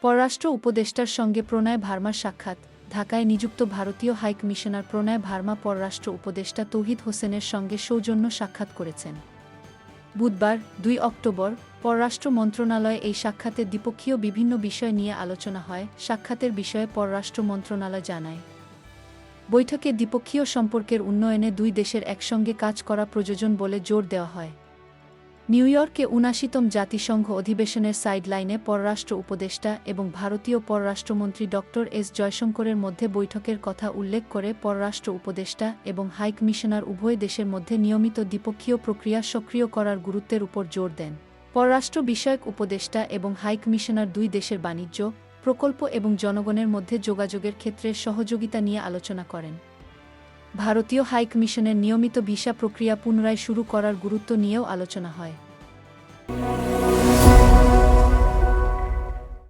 পররাষ্ট্র উপদেষ্টার সঙ্গে প্রণয় ভার্মার সাক্ষাৎ। ঢাকায় নিযুক্ত ভারতীয় হাই কমিশনার প্রণয় ভার্মা পররাষ্ট্র উপদেষ্টা তৌহিদ হোসেনের সঙ্গে সৌজন্য সাক্ষাৎ করেছেন। বুধবার ২ অক্টোবর পররাষ্ট্র মন্ত্রণালয়ে এই সাক্ষাতে দ্বিপক্ষীয় বিভিন্ন বিষয় নিয়ে আলোচনা হয়। সাক্ষাতের বিষয়ে পররাষ্ট্র মন্ত্রণালয় জানায়, বৈঠকে দ্বিপক্ষীয় সম্পর্কের উন্নয়নে দুই দেশের একসঙ্গে কাজ করা প্রয়োজন বলে জোর দেওয়া হয়। নিউ ইয়র্কে ৭৯তম জাতিসংঘ অধিবেশনের সাইডলাইনে পররাষ্ট্র উপদেষ্টা এবং ভারতীয় পররাষ্ট্রমন্ত্রী ড এস জয়শঙ্করের মধ্যে বৈঠকের কথা উল্লেখ করে পররাষ্ট্র উপদেষ্টা এবং হাই কমিশনার উভয় দেশের মধ্যে নিয়মিত দ্বিপক্ষীয় প্রক্রিয়া সক্রিয় করার গুরুত্বের উপর জোর দেন। পররাষ্ট্র বিষয়ক উপদেষ্টা এবং হাই কমিশনার দুই দেশের বাণিজ্য, প্রকল্প এবং জনগণের মধ্যে যোগাযোগের ক্ষেত্রে সহযোগিতা নিয়ে আলোচনা করেন। ভারতীয় হাই কমিশনের নিয়মিত ভিসা প্রক্রিয়া পুনরায় শুরু করার গুরুত্ব নিয়েও আলোচনা হয়।